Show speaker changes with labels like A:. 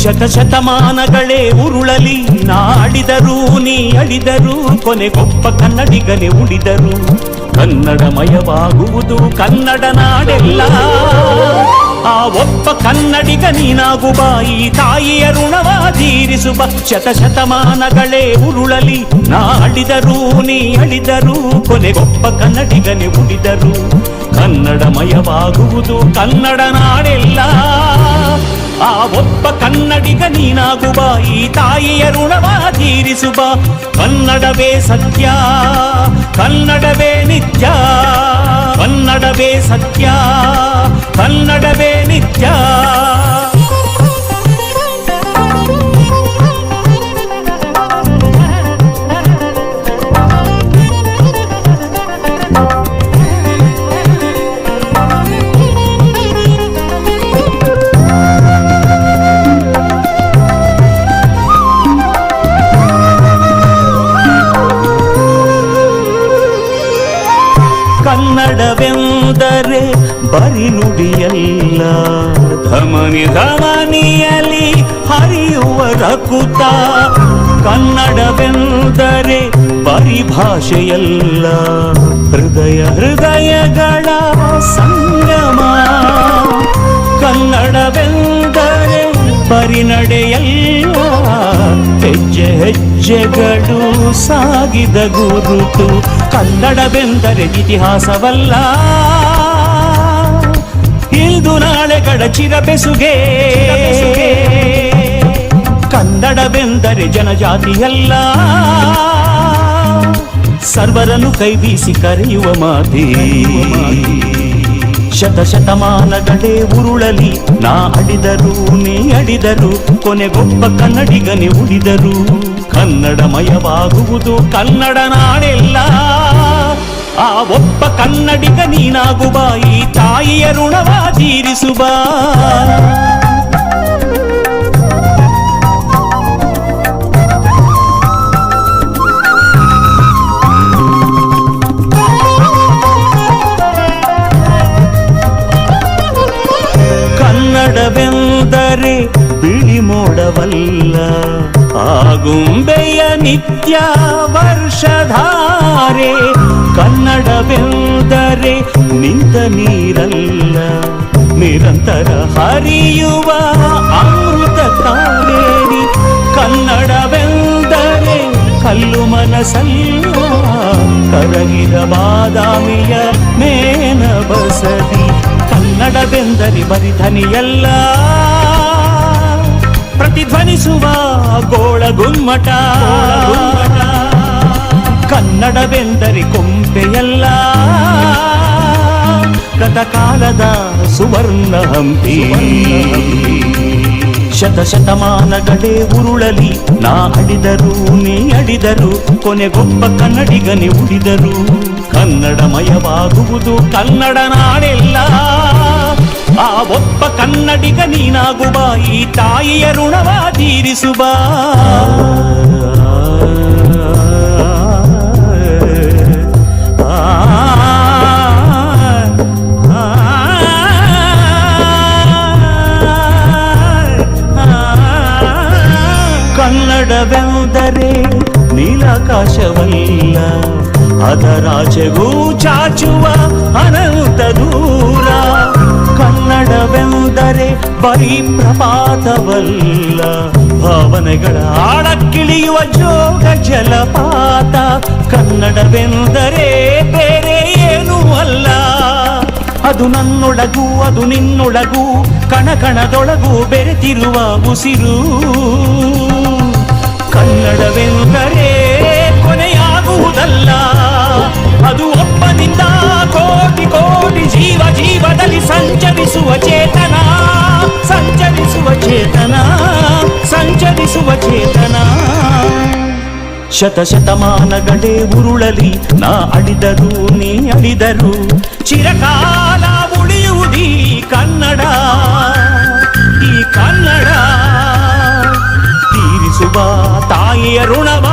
A: ಶತಶತಮಾನಗಳೇ ಉರುಳಲಿ ನಾಡಿದರು ನೀ ಅಳಿದರು ಕೊನೆಗೊಬ್ಬ ಕನ್ನಡಿಗನೇ ಉಳಿದರು ಕನ್ನಡಮಯವಾಗುವುದು ಕನ್ನಡ ನಾಡೆಲ್ಲ ಆ ಒಬ್ಬ ಕನ್ನಡಿಗ ನೀನಾಗುವ ಈ ತಾಯಿಯ ಋಣವ ತೀರಿಸುವ ಶತಶತಮಾನಗಳೇ ಉರುಳಲಿ ನಾಡಿದರು ನೀ ಅಳಿದರು ಕೊನೆಗೊಬ್ಬ ಕನ್ನಡಿಗನೇ ಉಳಿದರು ಕನ್ನಡಮಯವಾಗುವುದು ಕನ್ನಡ ನಾಡೆಲ್ಲ ಆ ಒಬ್ಬ ಕನ್ನಡಿಗ ನೀನಾಗುವ ಈ ತಾಯಿಯ ಋಣವ ತೀರಿಸುವ ಕನ್ನಡವೇ ಸತ್ಯ ಕನ್ನಡವೇ ನಿತ್ಯ ಕನ್ನಡವೇ ಸತ್ಯ ಕನ್ನಡವೇ ನಿತ್ಯ ಕನ್ನಡವೆಂದರೆ ಬರಿ ನುಡಿಯಲ್ಲ ಧಮನಿ ಧಮನಿಯಲಿ ಹರಿಯುವ ರಕುತ ಕನ್ನಡವೆಂದರೆ ಬರಿ ಭಾಷೆಯಲ್ಲ ಹೃದಯ ಹೃದಯಗಳ ಸಂಗಮ ಕನ್ನಡವೆಂದರೆ ಬರಿ ನಡೆಯಲ್ಲ ಹೆಜ್ಜೆ ಹೆಜ್ಜೆಗಳು ಸಾಗಿದ ಗುರುತು ಕನ್ನಡವೆಂದರೆ ಇತಿಹಾಸವಲ್ಲ ಇಂದು ನಾಳೆಗಳ ಚಿರಬೆಸುಗೆ ಕನ್ನಡವೆಂದರೆ ಜನಜಾತಿಯಲ್ಲ ಸರ್ವರನ್ನು ಕೈ ಬೀಸಿ ಕರೆಯುವ ಮಾತೆ ಶತಶತಮಾನಗಳೇ ಉರುಳಲಿ ನಾ ಅಡಿದರು ನೀ ಅಡಿದರು ಕೊನೆಗೊಬ್ಬ ಕನ್ನಡಿಗನೇ ಉಳಿದರು ಕನ್ನಡಮಯವಾಗುವುದು ಕನ್ನಡ ನಾಡೆಲ್ಲ ಆ ಒಬ್ಬ ಕನ್ನಡಿಗ ನೀನಾಗುವ ಈ ತಾಯಿಯ ಋಣವ ತೀರಿಸುವ ಕನ್ನಡವೆಂದರೆ ಬಿಳಿ ಮೋಡವಲ್ಲ ಆಗುಂಬೆಯ ನಿತ್ಯ ವರ್ಷಧಾರೆ ಕನ್ನಡವೆಂದರೆ ನಿಂತ ನೀರಲ್ಲ ನಿರಂತರ ಹರಿಯುವ ಅಮೃತ ಕಾವೇರಿ ಕನ್ನಡವೆಂದರೆ ಕಲ್ಲು ಮನಸಲ್ಲ ಕರಗಿದ ಬಾದಾಮಿಯ ಮೇನ ಬಸದಿ ಕನ್ನಡವೆಂದರೆ ಬರಿಧನಿಯಲ್ಲ ಪ್ರತಿಧ್ವನಿಸುವ ಗೋಳ ಗುಮ್ಮಟ ಕನ್ನಡವೆಂದರೆ ಕೊಂಪೆಯಲ್ಲ ಗತಕಾಲದ ಸುವರ್ಣ ಹಂಪಿ ಶತಶತಮಾನಗಳೇ ಉರುಳಲಿ ನಾ ಅಡಿದರು ನೀ ಅಡಿದರು ಕೊನೆಗೊಬ್ಬ ಕನ್ನಡಿಗನೇ ಉಳಿದರು ಕನ್ನಡಮಯವಾಗುವುದು ಕನ್ನಡ ನಾಡೆಲ್ಲ ಆ ಒಬ್ಬ ಕನ್ನಡಿಗ ನೀನಾಗುವ ಈ ತಾಯಿಯ ಋಣವ ತೀರಿಸುವ ಕನ್ನಡವೆಂದರೆ ನೀಲಾಕಾಶವಲ್ಲ ಅದರಾಚೆಗೂ ಚಾಚುವ ಅನಂತ ದೂರ ಕನ್ನಡವೆಂದರೆ ಬರೀ ಪ್ರಪಾತವಲ್ಲ ಭಾವನೆಗಳ ಆಳಕ್ಕಿಳಿಯುವ ಜೋಗ ಜಲಪಾತ ಕನ್ನಡವೆಂದರೆ ಬೇರೆ ಏನೂ ಅಲ್ಲ ಅದು ನನ್ನೊಳಗೂ ಅದು ನಿನ್ನೊಳಗೂ ಕಣಕಣದೊಳಗೂ ಬೆರೆತಿರುವ ಉಸಿರು ಕನ್ನಡವೆಂದರೆ ಕೊನೆಯಾಗುವುದಲ್ಲ ಅದು ಒಬ್ಬನಿಂದ ಕೋಟಿ ಕೋಟಿ ಜೀವ ಜೀವದಲ್ಲಿ ಸಂಚರಿಸುವ ಚೇತನ ಸಂಚರಿಸುವ ಚೇತನ ಸಂಚರಿಸುವ ಚೇತನ ಶತಶತಮಾನಗಳೇ ಉರುಳಲಿ ನಾ ಅಳಿದರು ನೀ ಅಳಿದರು ಚಿರಕಾಲ ಉಳಿಯುವುದೀ ಕನ್ನಡ ಈ ಕನ್ನಡ ತೀರಿಸುವ ತಾಯಿಯ ಋಣವ